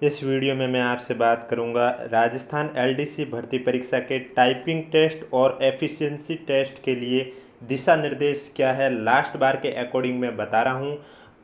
इस वीडियो में मैं आपसे बात करूंगा राजस्थान एलडीसी भर्ती परीक्षा के टाइपिंग टेस्ट और एफिशिएंसी टेस्ट के लिए दिशा निर्देश क्या है। लास्ट बार के अकॉर्डिंग मैं बता रहा हूं।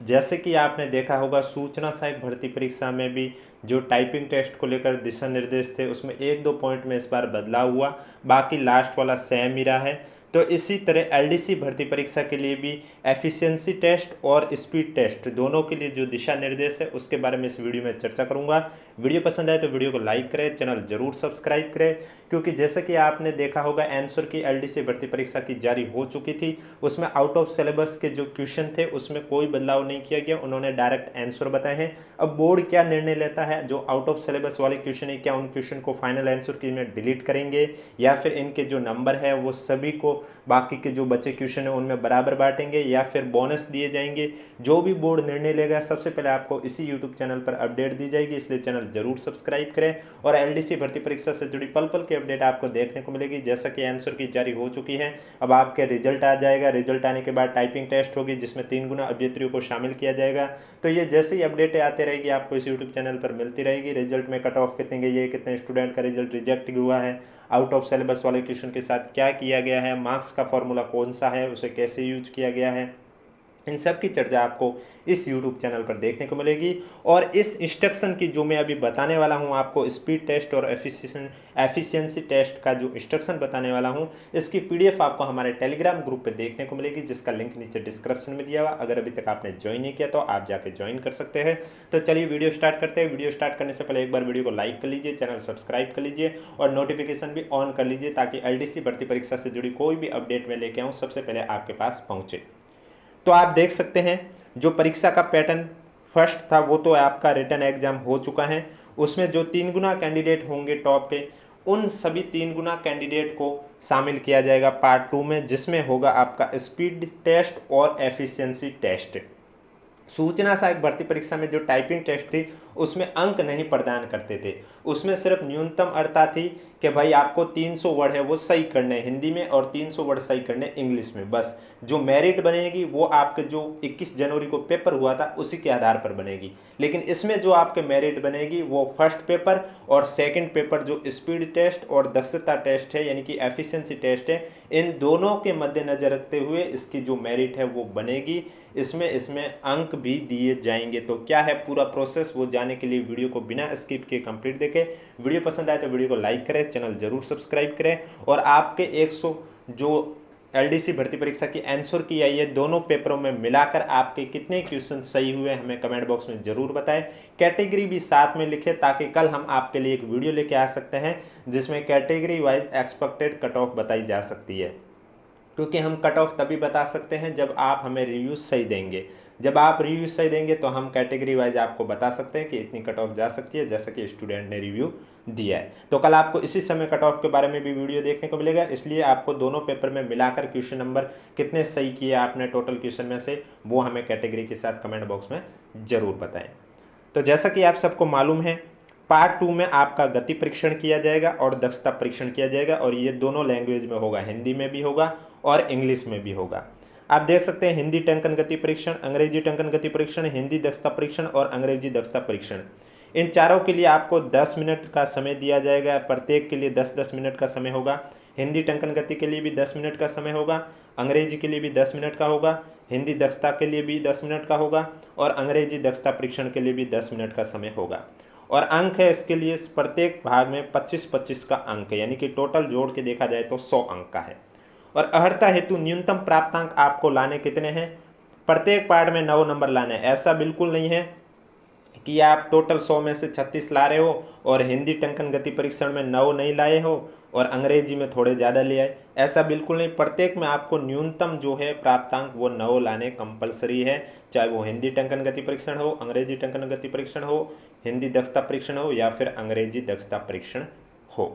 जैसे कि आपने देखा होगा सूचना सहायक भर्ती परीक्षा में भी जो टाइपिंग टेस्ट को लेकर दिशा निर्देश थे उसमें एक दो पॉइंट में इस बार बदलाव हुआ, बाकी लास्ट वाला सेम ही रहा है। तो इसी तरह एलडीसी भर्ती परीक्षा के लिए भी एफिशिएंसी टेस्ट और स्पीड टेस्ट दोनों के लिए जो दिशा निर्देश है उसके बारे में इस वीडियो में चर्चा करूंगा। वीडियो पसंद आए तो वीडियो को लाइक करें, चैनल जरूर सब्सक्राइब करें, क्योंकि जैसे कि आपने देखा होगा आंसर की एलडीसी भर्ती परीक्षा की जारी हो चुकी थी। उसमें आउट ऑफ सिलेबस के जो क्वेश्चन थे उसमें कोई बदलाव नहीं किया गया, उन्होंने डायरेक्ट आंसर बताए हैं। अब बोर्ड क्या निर्णय लेता है, जो आउट ऑफ सिलेबस वाले क्वेश्चन है क्या उन क्वेश्चन को फाइनल आंसर की में डिलीट करेंगे या फिर इनके जो नंबर है वो सभी को बाकी के जो बचे क्वेश्चन है उनमें बराबर बांटेंगे या फिर बोनस दिए जाएंगे। जो भी बोर्ड निर्णय लेगा सबसे पहले आपको इसी यूट्यूब चैनल पर अपडेट दी जाएगी, इसलिए चैनल जरूर सब्सक्राइब करें और एलडीसी भर्ती परीक्षा से जुड़ी पल पल की अपडेट आपको देखने को मिलेगी। जैसा कि आंसर की जारी हो चुकी है, अब आपके रिजल्ट आ जाएगा। रिजल्ट आने के बाद टाइपिंग टेस्ट होगी जिसमें 3 गुना अभ्यर्थियों को शामिल किया जाएगा। तो ये जैसे ही अपडेटें आते रहेगी आपको इस यूट्यूब चैनल पर मिलती रहेगी। रिजल्ट में कट ऑफ कितने गई है, कितने स्टूडेंट का रिजल्ट रिजेक्ट हुआ है, आउट ऑफ सिलेबस वाले क्वेश्चन के साथ क्या किया गया है, मार्क्स का फॉर्मूला कौन सा है, उसे कैसे यूज किया गया है, इन सब की चर्चा आपको इस YouTube चैनल पर देखने को मिलेगी। और इस इंस्ट्रक्शन की जो मैं अभी बताने वाला हूं आपको, स्पीड टेस्ट और एफिशिएंसी टेस्ट का जो इंस्ट्रक्शन बताने वाला हूं, इसकी पीडीएफ आपको हमारे टेलीग्राम ग्रुप पे देखने को मिलेगी, जिसका लिंक नीचे डिस्क्रिप्शन में दिया हुआ। अगर अभी तक आपने ज्वाइन नहीं किया तो आप जाके ज्वाइन कर सकते हैं। तो चलिए वीडियो स्टार्ट करते हैं। वीडियो स्टार्ट करने से पहले एक बार वीडियो को लाइक कर लीजिए, चैनल सब्सक्राइब कर लीजिए और नोटिफिकेशन भी ऑन कर लीजिए, ताकि एलडीसी भर्ती परीक्षा से जुड़ी कोई भी अपडेट मैं लेके आऊँ सबसे पहले आपके पास पहुँचे। तो आप देख सकते हैं जो परीक्षा का पैटर्न फर्स्ट था वो तो आपका रिटन एग्जाम हो चुका है। उसमें जो 3 गुना कैंडिडेट होंगे टॉप के, उन सभी 3 गुना कैंडिडेट को शामिल किया जाएगा पार्ट 2 में, जिसमें होगा आपका स्पीड टेस्ट और एफिशिएंसी टेस्ट। सूचना सहायक भर्ती परीक्षा में जो टाइपिंग टेस्ट थी उसमें अंक नहीं प्रदान करते थे, उसमें सिर्फ न्यूनतम अर्ता थी कि भाई आपको 300 वर्ड है वो सही करने हिंदी में और 300 वर्ड सही करने इंग्लिश में। बस जो मेरिट बनेगी वो आपके जो 21 जनवरी को पेपर हुआ था उसी के आधार पर बनेगी। लेकिन इसमें जो आपके मेरिट बनेगी वो फर्स्ट पेपर और सेकंड पेपर जो स्पीड टेस्ट और दक्षता टेस्ट है यानी कि एफिशिएंसी टेस्ट है, इन दोनों के मद्देनजर रखते हुए इसकी जो मेरिट है वो बनेगी। इसमें अंक भी दिए जाएंगे। तो क्या है पूरा प्रोसेस वो जानने के लिए वीडियो को बिना स्किप किए कंप्लीट देखें। वीडियो पसंद आए तो वीडियो को लाइक करें, चैनल जरूर सब्सक्राइब करें और आपके 100 जो एलडीसी भर्ती परीक्षा की आंसर की आई है दोनों पेपरों में मिलाकर आपके कितने क्वेश्चन सही हुए हमें कमेंट बॉक्स में जरूर बताएं। कैटेगरी भी साथ में लिखें ताकि कल हम आपके लिए एक वीडियो लेके आ सकते हैं जिसमें category wise expected cut off बताई जा सकती है, क्योंकि हम कट ऑफ तभी बता सकते हैं जब आप हमें रिव्यू सही देंगे। जब आप रिव्यू सही देंगे तो हम कैटेगरी वाइज आपको बता सकते हैं कि इतनी कट ऑफ जा सकती है, जैसा कि स्टूडेंट ने रिव्यू दिया है। तो कल आपको इसी समय कट ऑफ के बारे में भी वीडियो देखने को मिलेगा, इसलिए आपको दोनों पेपर में मिलाकर क्वेश्चन नंबर कितने सही किए आपने टोटल क्वेश्चन में से, वो हमें कैटेगरी के साथ कमेंट बॉक्स में ज़रूर बताएं। तो जैसा कि आप सबको मालूम है पार्ट 2 में आपका गति परीक्षण किया जाएगा और दक्षता परीक्षण किया जाएगा, और ये दोनों लैंग्वेज में होगा, हिंदी में भी होगा और इंग्लिश में भी होगा। आप देख सकते हैं हिंदी टंकन गति परीक्षण, अंग्रेजी टंकन गति परीक्षण, हिंदी दक्षता परीक्षण और अंग्रेजी दक्षता परीक्षण। इन चारों के लिए आपको 10 मिनट का समय दिया जाएगा, प्रत्येक के लिए 10-10 मिनट का समय होगा। हिंदी टंकन गति के लिए भी 10 मिनट का समय होगा, अंग्रेजी के लिए भी 10 मिनट का होगा, हिंदी दक्षता के लिए भी 10 मिनट का होगा और अंग्रेजी दक्षता परीक्षण के लिए भी 10 मिनट का समय होगा। और अंक है इसके लिए प्रत्येक भाग में 25-25 का अंक है, यानी कि टोटल जोड़ के देखा जाए तो 100 अंक का है। और अर्हता हेतु न्यूनतम प्राप्तांक आपको लाने कितने हैं, प्रत्येक पार्ट में 9 नंबर लाने हैं। ऐसा बिल्कुल नहीं है कि आप टोटल 100 में से 36 ला रहे हो और हिंदी टंकन गति परीक्षण में 9 नहीं लाए हो और अंग्रेजी में थोड़े ज़्यादा ले आए, ऐसा बिल्कुल नहीं। प्रत्येक में आपको न्यूनतम जो है प्राप्तांक वो 9 लाने कंपलसरी है, चाहे वो हिंदी टंकन गति परीक्षण हो, अंग्रेजी टंकन गति परीक्षण हो, हिंदी दक्षता परीक्षण हो या फिर अंग्रेजी दक्षता परीक्षण हो।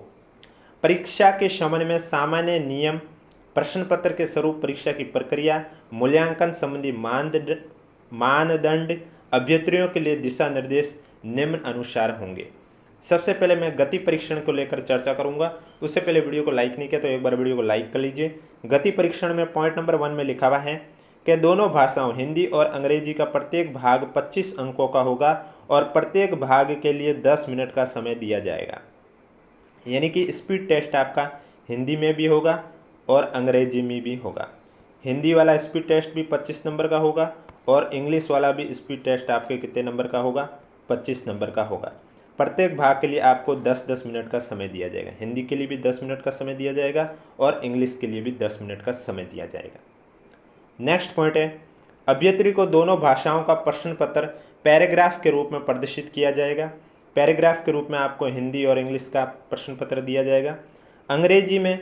परीक्षा के संबंध में सामान्य नियम, प्रश्न पत्र के स्वरूप, परीक्षा की प्रक्रिया, मूल्यांकन संबंधी मानदंड, अभ्यर्थियों के लिए दिशा निर्देश निम्न अनुसार होंगे। सबसे पहले मैं गति परीक्षण को लेकर चर्चा करूंगा। उससे पहले वीडियो को लाइक नहीं किया तो एक बार वीडियो को लाइक कर लीजिए। गति परीक्षण में पॉइंट नंबर 1 में लिखा हुआ है कि दोनों भाषाओं हिंदी और अंग्रेजी का प्रत्येक भाग 25 अंकों का होगा और प्रत्येक भाग के लिए 10 मिनट का समय दिया जाएगा। यानी कि स्पीड टेस्ट आपका हिंदी में भी होगा और अंग्रेजी में भी होगा। हिंदी वाला स्पीड टेस्ट भी 25 नंबर का होगा और इंग्लिश वाला भी स्पीड टेस्ट आपके कितने नंबर का होगा, 25 नंबर का होगा। प्रत्येक भाग के लिए आपको 10-10 मिनट का समय दिया जाएगा। हिंदी के लिए भी 10 मिनट का समय दिया जाएगा और इंग्लिश के लिए भी 10 मिनट का समय दिया जाएगा। नेक्स्ट पॉइंट है, अभ्यर्थी को दोनों भाषाओं का प्रश्न पत्र पैराग्राफ के रूप में प्रदर्शित किया जाएगा। पैराग्राफ के रूप में आपको हिंदी और इंग्लिश का प्रश्न पत्र दिया जाएगा। अंग्रेजी में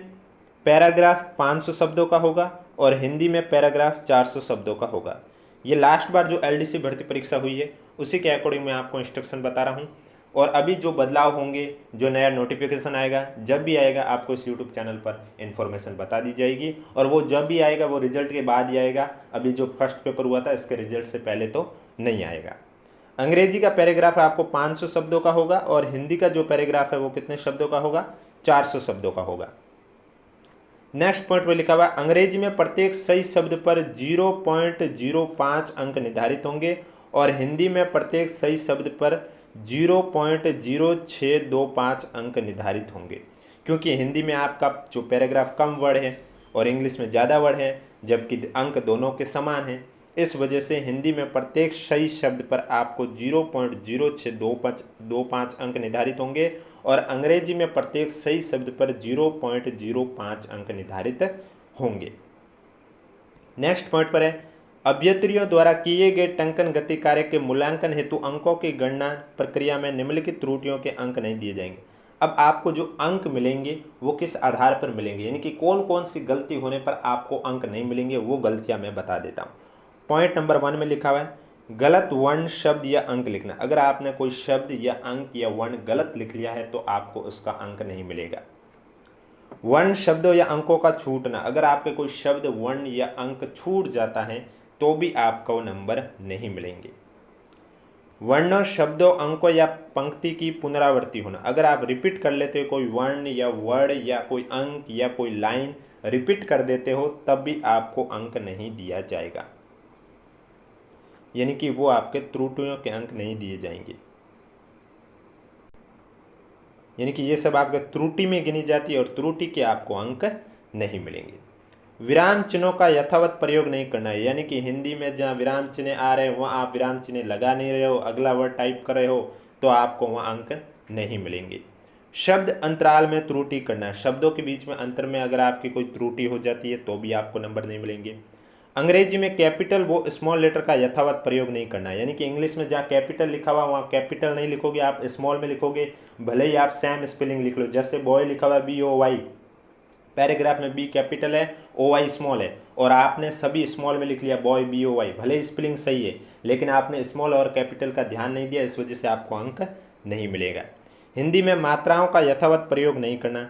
पैराग्राफ 500 शब्दों का होगा और हिंदी में पैराग्राफ 400 शब्दों का होगा। ये लास्ट बार जो एलडीसी भर्ती परीक्षा हुई है उसी के अकॉर्डिंग मैं आपको इंस्ट्रक्शन बता रहा हूँ। और अभी जो बदलाव होंगे, जो नया नोटिफिकेशन आएगा, जब भी आएगा आपको इस यूट्यूब चैनल पर इन्फॉर्मेशन बता दी जाएगी। और वो जब भी आएगा वो रिजल्ट के बाद ही आएगा। अभी जो फर्स्ट पेपर हुआ था इसके रिजल्ट से पहले तो नहीं आएगा। अंग्रेजी का पैराग्राफ आपको 500 शब्दों का होगा और हिंदी का जो पैराग्राफ है वो कितने शब्दों का होगा, 400 शब्दों का होगा। नेक्स्ट पॉइंट में लिखा हुआ है, अंग्रेजी में प्रत्येक सही शब्द पर 0.05 अंक निर्धारित होंगे और हिंदी में प्रत्येक सही शब्द पर 0.0625 अंक निर्धारित होंगे। क्योंकि हिंदी में आपका जो पैराग्राफ कम वर्ड है और इंग्लिश में ज़्यादा वर्ड है, जबकि अंक दोनों के समान हैं, इस वजह से हिंदी में प्रत्येक सही शब्द पर आपको 0.0625 अंक निर्धारित होंगे और अंग्रेजी में प्रत्येक सही शब्द पर 0.05 अंक निर्धारित होंगे। नेक्स्ट पॉइंट पर है, अभ्यर्थियों द्वारा किए गए टंकन गति कार्य के मूल्यांकन हेतु अंकों की गणना प्रक्रिया में निम्नलिखित त्रुटियों के अंक नहीं दिए जाएंगे। अब आपको जो अंक मिलेंगे वो किस आधार पर मिलेंगे, यानी कि कौन कौन सी गलती होने पर आपको अंक नहीं मिलेंगे, वो गलतियां मैं बता देता हूँ। पॉइंट नंबर 1 में लिखा हुआ है, गलत वर्ण, शब्द या अंक लिखना। अगर आपने कोई शब्द या अंक या वर्ण गलत लिख लिया है तो आपको उसका अंक नहीं मिलेगा। वर्ण, शब्दों या अंकों का छूटना, अगर आपके कोई शब्द, वर्ण या अंक छूट जाता है तो भी आपको नंबर नहीं मिलेंगे। वर्णों, शब्दों, अंकों या पंक्ति की पुनरावृत्ति होना, अगर आप रिपीट कर लेते हो कोई वर्ण या वर्ड या कोई अंक या कोई लाइन रिपीट कर देते हो तब भी आपको अंक नहीं दिया जाएगा, यानी कि वो आपके त्रुटियों के अंक नहीं दिए जाएंगे। यानी कि ये सब आपके त्रुटि में गिनी जाती है और त्रुटि के आपको अंक नहीं मिलेंगे। विराम चिन्हों का यथावत प्रयोग नहीं करना है, यानी कि हिंदी में जहाँ विराम चिन्ह आ रहे हैं वहाँ आप विराम चिन्ह लगा नहीं रहे हो, अगला वर्ड टाइप कर रहे हो तो आपको वहाँ अंक नहीं मिलेंगे। शब्द अंतराल में त्रुटि करना है, शब्दों के बीच में अंतर में अगर आपकी कोई त्रुटि हो जाती है तो भी आपको नंबर नहीं मिलेंगे। अंग्रेजी में कैपिटल वो स्मॉल लेटर का यथावत प्रयोग नहीं करना है, यानी कि इंग्लिश में जहाँ कैपिटल लिखा हुआ वहाँ कैपिटल नहीं लिखोगे, आप स्मॉल में लिखोगे, भले ही आप सेम स्पेलिंग लिख लो। जैसे बॉय लिखा हुआ है BOY, पैराग्राफ में B कैपिटल है, OY स्मॉल है और आपने सभी स्मॉल में लिख लिया बॉय BOY, भले ही स्पेलिंग सही है लेकिन आपने स्मॉल और कैपिटल का ध्यान नहीं दिया, इस वजह से आपको अंक नहीं मिलेगा। हिंदी में मात्राओं का यथावत प्रयोग नहीं करना,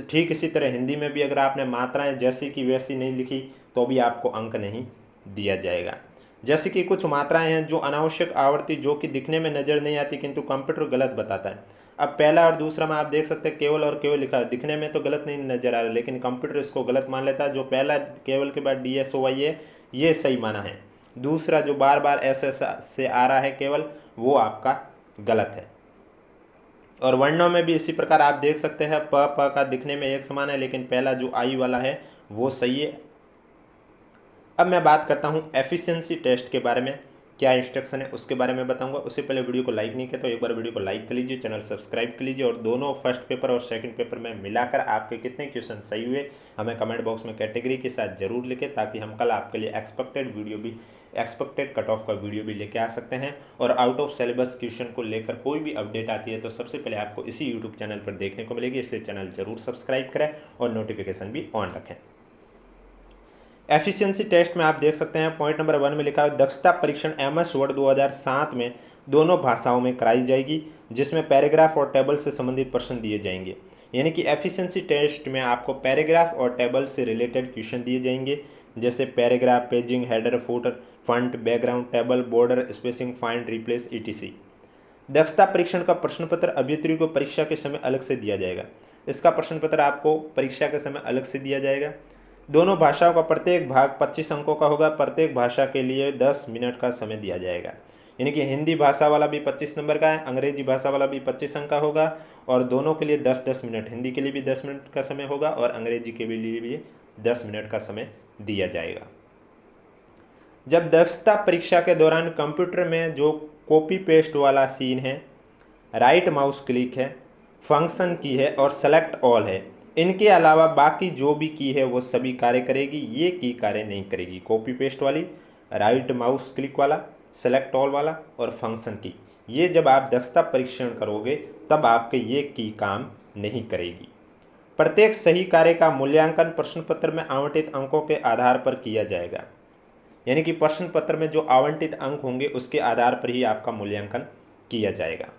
ठीक इसी तरह हिंदी में भी अगर आपने मात्राएं जैसी की वैसी नहीं लिखी तो भी आपको अंक नहीं दिया जाएगा। जैसे कि कुछ मात्राएं हैं जो अनावश्यक आवृत्ति जो कि दिखने में नज़र नहीं आती किंतु कंप्यूटर गलत बताता है। अब पहला और दूसरा में आप देख सकते हैं केवल और केवल लिखा है, दिखने में तो गलत नहीं नजर आ रहा लेकिन कंप्यूटर इसको गलत मान लेता है। जो पहला केवल के बाद DSOY है ये सही माना है, दूसरा जो बार बार SS से आ रहा है केवल वो आपका गलत है। और वर्णों में भी इसी प्रकार आप देख सकते हैं प का दिखने में एक समान है लेकिन पहला जो I वाला है वो सही है। अब मैं बात करता हूँ एफिशिएंसी टेस्ट के बारे में, क्या इंस्ट्रक्शन है उसके बारे में बताऊंगा। उससे पहले वीडियो को लाइक नहीं किया तो एक बार वीडियो को लाइक कर लीजिए, चैनल सब्सक्राइब कर लीजिए और दोनों फर्स्ट पेपर और सेकंड पेपर में मिलाकर आपके कितने क्वेश्चन सही हुए हमें कमेंट बॉक्स में कैटेगरी के साथ जरूर लिखें, ताकि हम कल आपके लिए एक्सपेक्टेड कट ऑफ का वीडियो भी लेके आ सकते हैं। और आउट ऑफ सिलेबस क्वेश्चन को लेकर कोई भी अपडेट आती है तो सबसे पहले आपको इसी यूट्यूब चैनल पर देखने को मिलेगी, इसलिए चैनल जरूर सब्सक्राइब करें और नोटिफिकेशन भी ऑन रखें। एफिशिएंसी टेस्ट में आप देख सकते हैं पॉइंट नंबर 1 में लिखा है दक्षता परीक्षण MS वर्ड 2007 में दोनों भाषाओं में कराई जाएगी, जिसमें पैराग्राफ और टेबल से संबंधित प्रश्न दिए जाएंगे। यानी कि एफिशिएंसी टेस्ट में आपको पैराग्राफ और टेबल से रिलेटेड क्वेश्चन दिए जाएंगे, जैसे paragraph, paging, header, footer, font, background, table, border, spacing, find, replace etc। दक्षता परीक्षण का प्रश्न पत्र अभ्यर्थी को परीक्षा के समय अलग से दिया जाएगा। इसका प्रश्न पत्र आपको परीक्षा के समय अलग से दिया जाएगा। दोनों भाषाओं का प्रत्येक भाग 25 अंकों का होगा, प्रत्येक भाषा के लिए 10 मिनट का समय दिया जाएगा। यानी कि हिंदी भाषा वाला भी 25 नंबर का है, अंग्रेजी भाषा वाला भी 25 अंक का होगा और दोनों के लिए 10-10 मिनट, हिंदी के लिए भी 10 मिनट का समय होगा और अंग्रेजी के लिए भी 10 मिनट का समय दिया जाएगा। जब दक्षता परीक्षा के दौरान कंप्यूटर में जो कॉपी पेस्ट वाला सीन है, राइट माउस क्लिक है, फंक्शन की है और सेलेक्ट ऑल है, इनके अलावा बाकी जो भी की है वो सभी कार्य करेगी, ये की कार्य नहीं करेगी। कॉपी पेस्ट वाली, राइट माउस क्लिक वाला, सेलेक्ट ऑल वाला और फंक्शन की, ये जब आप दक्षता परीक्षण करोगे तब आपके ये की काम नहीं करेगी। प्रत्येक सही कार्य का मूल्यांकन प्रश्न पत्र में आवंटित अंकों के आधार पर किया जाएगा। यानी कि प्रश्न पत्र में जो आवंटित अंक होंगे उसके आधार पर ही आपका मूल्यांकन किया जाएगा।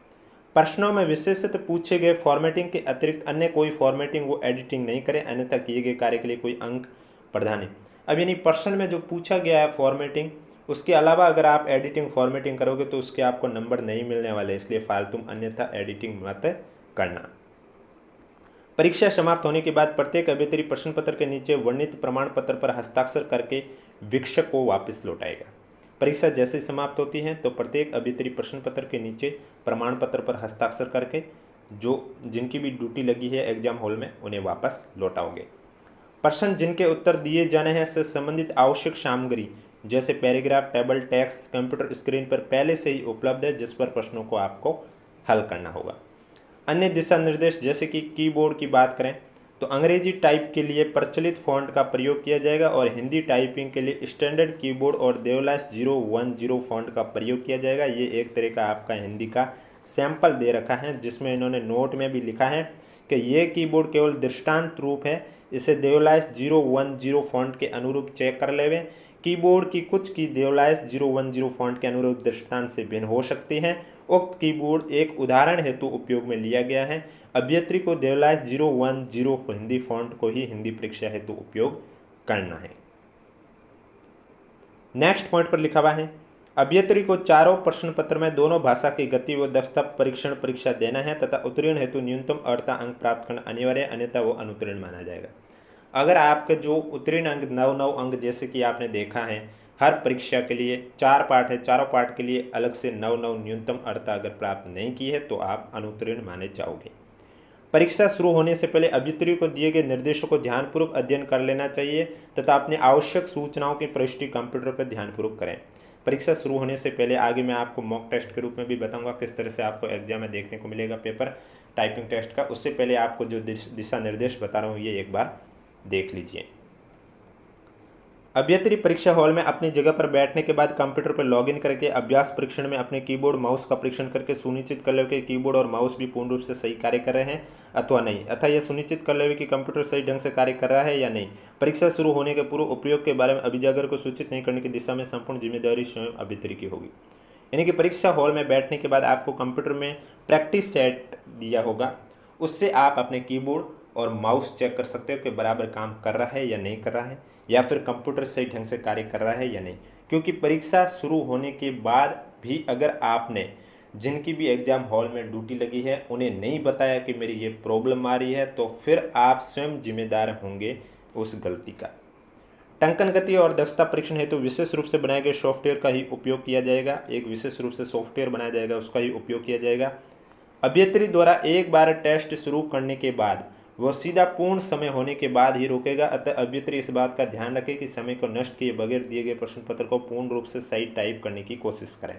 प्रश्नों में विशेषतः पूछे गए फॉर्मेटिंग के अतिरिक्त अन्य कोई फॉर्मेटिंग वो एडिटिंग नहीं करें, अन्यथा किए गए कार्य के लिए कोई अंक प्रदान नहीं। अब यानी प्रश्न में जो पूछा गया है फॉर्मेटिंग, उसके अलावा अगर आप एडिटिंग फॉर्मेटिंग करोगे तो उसके आपको नंबर नहीं मिलने वाले, इसलिए फालतू अन्यथा एडिटिंग मत करना। परीक्षा समाप्त होने के बाद प्रत्येक अभ्यर्थी प्रश्न पत्र के नीचे वर्णित प्रमाण पत्र पर हस्ताक्षर करके वीक्षक को वापस लौटाएगा। परीक्षा जैसे समाप्त होती है तो प्रत्येक अभ्यर्थी प्रश्न पत्र के नीचे प्रमाण पत्र पर हस्ताक्षर करके जो जिनकी भी ड्यूटी लगी है एग्जाम हॉल में उन्हें वापस लौटाओगे। प्रश्न जिनके उत्तर दिए जाने हैं से संबंधित आवश्यक सामग्री जैसे paragraph, table, text computer screen पर पहले से ही उपलब्ध है, जिस पर प्रश्नों को आपको हल करना होगा। अन्य दिशा निर्देश जैसे कि कीबोर्ड की बात करें तो अंग्रेजी टाइप के लिए प्रचलित फॉन्ट का प्रयोग किया जाएगा और हिंदी टाइपिंग के लिए स्टैंडर्ड कीबोर्ड और देवलास 010 फॉन्ट का प्रयोग किया जाएगा। ये एक तरह का आपका हिंदी का सैंपल दे रखा है, जिसमें इन्होंने नोट में भी लिखा है कि ये कीबोर्ड केवल दृष्टांत रूप है, इसे देवलास 010 फॉन्ट के अनुरूप चेक कर लेवें। कीबोर्ड की कुछ की देवलास 010 फॉन्ट के अनुरूप दृष्टांत से भिन्न हो सकती हैं। उक्त कीबोर्ड एक उदाहरण हेतु उपयोग में लिया गया है। अभ्यर्थी को देवलास 010 हिंदी फॉन्ट को ही हिंदी परीक्षा हेतु उपयोग करना है। नेक्स्ट पॉइंट पर लिखा हुआ है, अभ्यर्थी को चारों प्रश्न पत्र में दोनों भाषा की गति व दक्षता परीक्षण परीक्षा देना है तथा उत्तीर्ण हेतु न्यूनतम 18 अंक प्राप्त करना अनिवार्य है, अन्यथा वो अनुत्तीर्ण माना जाएगा। अगर आपके जो उत्तीर्ण अंक 9 अंक जैसे कि आपने देखा है हर परीक्षा के लिए 4 पार्ट है, चारों पार्ट के लिए अलग से 9 न्यूनतम 18 अगर प्राप्त नहीं की है तो आप अनुत्तीर्ण माने जाओगे। परीक्षा शुरू होने से पहले अभ्यर्थी को दिए गए निर्देशों को ध्यानपूर्वक अध्ययन कर लेना चाहिए तथा अपनी आवश्यक सूचनाओं की प्रविष्टि कंप्यूटर पर ध्यानपूर्वक करें। परीक्षा शुरू होने से पहले आगे मैं आपको मॉक टेस्ट के रूप में भी बताऊंगा किस तरह से आपको एग्जाम में देखने को मिलेगा पेपर टाइपिंग टेस्ट का। उससे पहले आपको जो दिशा निर्देश बता रहा हूँ ये एक बार देख लीजिए। अभ्यर्थी परीक्षा हॉल में अपनी जगह पर बैठने के बाद कंप्यूटर पर लॉगिन करके अभ्यास परीक्षण में अपने कीबोर्ड माउस का परीक्षण करके सुनिश्चित कर ले कि कीबोर्ड और माउस भी पूर्ण रूप से सही कार्य कर रहे हैं अथवा नहीं, अतः यह सुनिश्चित कर ले कि कंप्यूटर सही ढंग से कार्य कर रहा है या नहीं। परीक्षा शुरू होने के पूर्व उपयोग के बारे में अभिजागर को सूचित नहीं करने की दिशा में संपूर्ण जिम्मेदारी स्वयं अभ्यर्थी की होगी। यानी कि परीक्षा हॉल में बैठने के बाद आपको कंप्यूटर में प्रैक्टिस सेट दिया होगा, उससे आप अपने कीबोर्ड और माउस चेक कर सकते हो कि बराबर काम कर रहा है या नहीं कर रहा है, या फिर कंप्यूटर सही ढंग से कार्य कर रहा है या नहीं। क्योंकि परीक्षा शुरू होने के बाद भी अगर आपने जिनकी भी एग्ज़ाम हॉल में ड्यूटी लगी है उन्हें नहीं बताया कि मेरी ये प्रॉब्लम आ रही है तो फिर आप स्वयं जिम्मेदार होंगे उस गलती का। टंकन गति और दक्षता परीक्षण हेतु विशेष रूप से बनाए गए सॉफ्टवेयर का ही उपयोग किया जाएगा। एक विशेष रूप से सॉफ्टवेयर बनाया जाएगा, उसका ही उपयोग किया जाएगा। अभ्यर्थी द्वारा एक बार टेस्ट शुरू करने के बाद वह सीधा पूर्ण समय होने के बाद ही रोकेगा, अतः अभ्यर्थी इस बात का ध्यान रखें कि समय को नष्ट किए बगैर दिए गए प्रश्न पत्र को पूर्ण रूप से सही टाइप करने की कोशिश करें।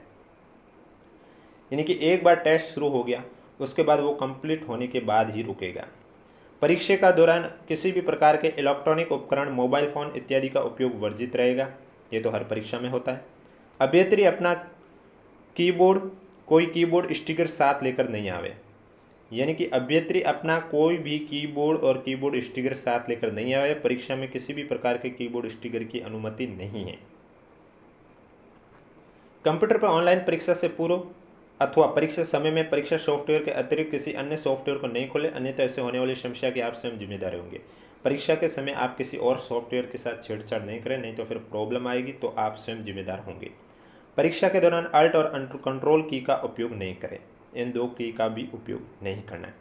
यानी कि एक बार टेस्ट शुरू हो गया उसके बाद वो कंप्लीट होने के बाद ही रुकेगा। परीक्षा का दौरान किसी भी प्रकार के इलेक्ट्रॉनिक उपकरण, मोबाइल फ़ोन इत्यादि का उपयोग वर्जित रहेगा। ये तो हर परीक्षा में होता है। अभ्यर्थी अपना कोई कीबोर्ड स्टिकर साथ लेकर नहीं आवे। यानी कि अभ्यर्थी अपना कोई भी कीबोर्ड और कीबोर्ड स्टिकर साथ लेकर नहीं आवे। परीक्षा में किसी भी प्रकार के कीबोर्ड स्टिकर की अनुमति नहीं है। कंप्यूटर पर ऑनलाइन परीक्षा से पूर्व अथवा परीक्षा समय में परीक्षा सॉफ्टवेयर के अतिरिक्त किसी अन्य सॉफ्टवेयर को नहीं खोलें, अन्यथा ऐसे होने वाली समस्या के आप स्वयं जिम्मेदार होंगे। परीक्षा के समय आप किसी और सॉफ्टवेयर के साथ छेड़छाड़ नहीं करें, नहीं तो फिर प्रॉब्लम आएगी, तो आप स्वयं जिम्मेदार होंगे। परीक्षा के दौरान अल्ट और कंट्रोल की का उपयोग नहीं करें, इन दो की का भी उपयोग नहीं करना है।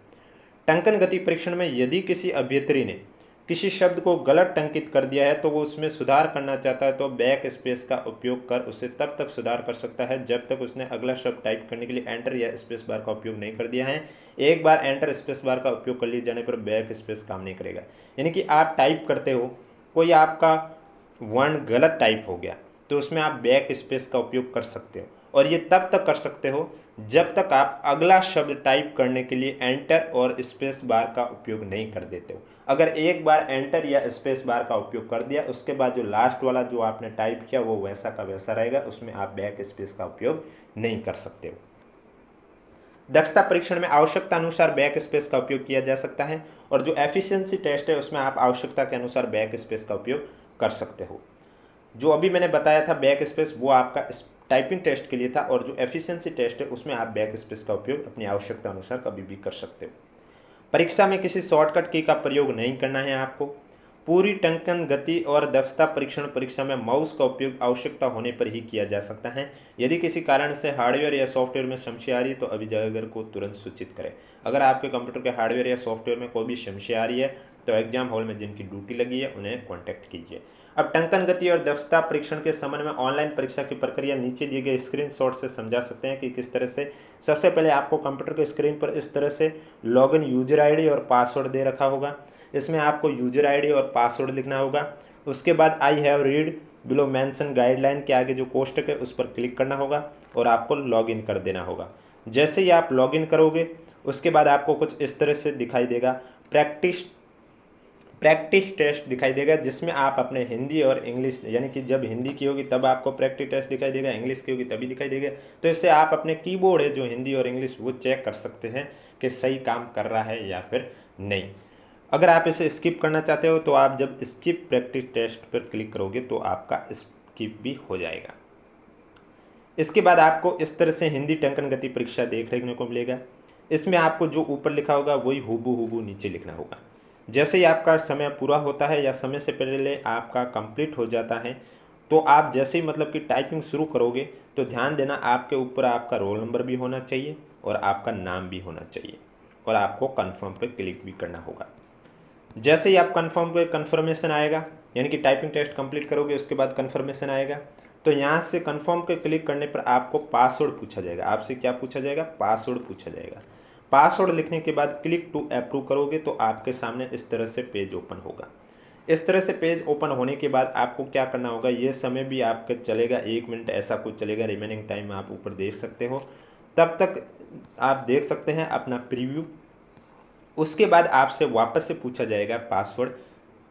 टंकन गति परीक्षण में यदि किसी अभ्यर्थी ने किसी शब्द को गलत टंकित कर दिया है तो वो उसमें सुधार करना चाहता है तो बैक स्पेस का उपयोग कर उसे तब तक सुधार कर सकता है जब तक उसने अगला शब्द टाइप करने के लिए एंटर या स्पेस बार का उपयोग नहीं कर दिया है। एक बार एंटर स्पेस बार का उपयोग कर लिए जाने पर बैक स्पेस काम नहीं करेगा। यानी कि आप टाइप करते हो, कोई आपका वर्ण गलत टाइप हो गया तो उसमें आप बैक स्पेस का उपयोग कर सकते हो, और ये तब तक कर सकते हो जब तक आप अगला शब्द टाइप करने के लिए एंटर और स्पेस बार का उपयोग नहीं कर देते हो। अगर एक बार एंटर या स्पेस बार का उपयोग कर दिया, उसके बाद जो लास्ट वाला जो आपने टाइप किया वो वैसा का वैसा रहेगा, उसमें आप बैक स्पेस का उपयोग नहीं कर सकते हो। दक्षता परीक्षण में आवश्यकता अनुसार बैक स्पेस का उपयोग किया जा सकता है, और जो एफिशिएंसी टेस्ट है उसमें आप आवश्यकता के अनुसार बैक स्पेस का उपयोग कर सकते हो। जो अभी मैंने बताया था बैक स्पेस, वो आपका टाइपिंग टेस्ट के लिए था, और जो एफिशिएंसी टेस्ट है उसमें आप बैक स्पेस का उपयोग अपनी आवश्यकता अनुसार कभी भी कर सकते हो। परीक्षा में किसी शॉर्टकट की का प्रयोग नहीं करना है आपको। पूरी टंकन गति और दक्षता परीक्षण परीक्षा में माउस का उपयोग आवश्यकता होने पर ही किया जा सकता है। यदि किसी कारण से हार्डवेयर या सॉफ्टवेयर में समस्या आ रही है तो अभिभावक को तुरंत सूचित करें। अगर आपके कंप्यूटर के हार्डवेयर या सॉफ्टवेयर में कोई भी समस्या आ रही है तो एग्जाम हॉल में जिनकी ड्यूटी लगी है उन्हें कॉन्टैक्ट कीजिए। अब टंकन गति और दक्षता परीक्षण के संबंध में ऑनलाइन परीक्षा की प्रक्रिया नीचे दिए गए स्क्रीनशॉट से समझा सकते हैं कि किस तरह से। सबसे पहले आपको कंप्यूटर के स्क्रीन पर इस तरह से लॉगिन यूजर आईडी और पासवर्ड दे रखा होगा। इसमें आपको यूजर आईडी और पासवर्ड लिखना होगा। उसके बाद I have read below mention guideline के आगे जो कोष्टक है उस पर क्लिक करना होगा और आपको लॉगिन कर देना होगा। जैसे ही आप लॉगिन करोगे उसके बाद आपको कुछ इस तरह से दिखाई देगा, प्रैक्टिस टेस्ट दिखाई देगा, जिसमें आप अपने हिंदी और इंग्लिश, यानी कि जब हिंदी की होगी तब आपको प्रैक्टिस टेस्ट दिखाई देगा, इंग्लिश की होगी तभी दिखाई देगा। तो इससे आप अपने कीबोर्ड है जो हिंदी और इंग्लिश वो चेक कर सकते हैं कि सही काम कर रहा है या फिर नहीं। अगर आप इसे स्किप करना चाहते हो तो आप जब स्किप प्रैक्टिस टेस्ट पर क्लिक करोगे तो आपका स्किप भी हो जाएगा। इसके बाद आपको इस तरह से हिंदी टंकन गति परीक्षा देखने को मिलेगा। इसमें आपको जो ऊपर लिखा होगा वही हूबहू नीचे लिखना होगा। जैसे ही आपका समय पूरा होता है या समय से पहले आपका कंप्लीट हो जाता है तो आप जैसे ही मतलब कि टाइपिंग शुरू करोगे तो ध्यान देना आपके ऊपर आपका रोल नंबर भी होना चाहिए और आपका नाम भी होना चाहिए, और आपको कन्फर्म पे क्लिक भी करना होगा। जैसे ही आप कन्फर्म पे कन्फर्मेशन आएगा, यानी कि टाइपिंग टेस्ट कंप्लीट करोगे उसके बाद कन्फर्मेशन आएगा, तो यहाँ से कन्फर्म पे क्लिक करने पर आपको पासवर्ड पूछा जाएगा। आपसे क्या पूछा जाएगा? पासवर्ड पूछा जाएगा। पासवर्ड लिखने के बाद क्लिक टू अप्रूव करोगे तो आपके सामने इस तरह से पेज ओपन होगा। इस तरह से पेज ओपन होने के बाद आपको क्या करना होगा, ये समय भी आपका चलेगा 1 मिनट ऐसा कुछ चलेगा, रिमेनिंग टाइम आप ऊपर देख सकते हो। तब तक आप देख सकते हैं अपना प्रीव्यू। उसके बाद आपसे वापस से पूछा जाएगा पासवर्ड,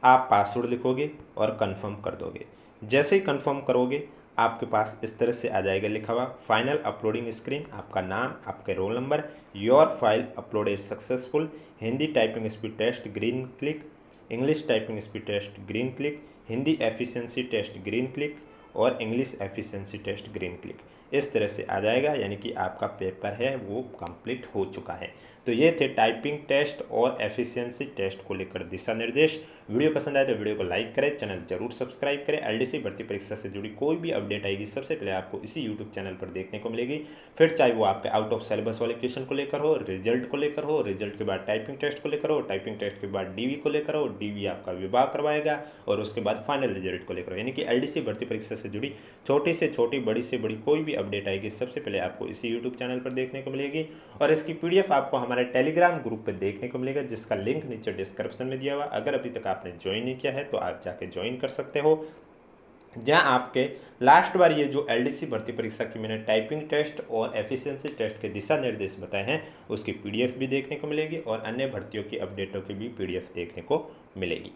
आप पासवर्ड लिखोगे और कंफर्म कर दोगे। जैसे ही कंफर्म करोगे आपके पास इस तरह से आ जाएगा लिखा हुआ फाइनल अपलोडिंग स्क्रीन, आपका नाम, आपके roll number, your file upload is successful, Hindi typing speed test green click, English typing speed test green click, Hindi efficiency test green click और English efficiency test green click. इस तरह से आ जाएगा, यानी कि आपका पेपर है वो कंप्लीट हो चुका है। तो ये थे टाइपिंग टेस्ट और एफिशिएंसी टेस्ट को लेकर दिशा निर्देश। वीडियो पसंद आए तो वीडियो को लाइक करें, चैनल जरूर सब्सक्राइब करें। एलडीसी भर्ती परीक्षा से जुड़ी कोई भी अपडेट आएगी सबसे पहले आपको इसी यूट्यूब चैनल पर देखने को मिलेगी। फिर चाहे वो आपके आउट ऑफ सिलेबस वाले क्वेश्चन को लेकर हो, रिजल्ट को लेकर हो, रिजल्ट के बाद टाइपिंग टेस्ट को लेकर हो, टाइपिंग टेस्ट के बाद डीवी को लेकर हो, डीवी आपका विभाग करवाएगा और उसके बाद फाइनल रिजल्ट को लेकर हो। यानी कि एलडीसी भर्ती परीक्षा से जुड़ी छोटी से छोटी, बड़ी से बड़ी कोई भी अपडेट आएगी सबसे पहले आपको इसी यूट्यूब चैनल पर देखने को मिलेगी। और इसकी पीडीएफ आपको हमारे टेलीग्राम ग्रुप पर देखने को मिलेगा, जिसका लिंक नीचे डिस्क्रिप्शन में दिया हुआ। अगर अभी तक आपने ज्वाइन नहीं किया है तो आप जाके ज्वाइन कर सकते हो, जहां आपके लास्ट बार ये जो एलडीसी भर्ती परीक्षा की मैंने टाइपिंग टेस्ट और एफिशिएंसी टेस्ट के दिशा निर्देश बताए हैं उसकी पीडीएफ भी देखने को मिलेगी और अन्य भर्तियों की अपडेटों की भी पीडीएफ देखने को मिलेगी।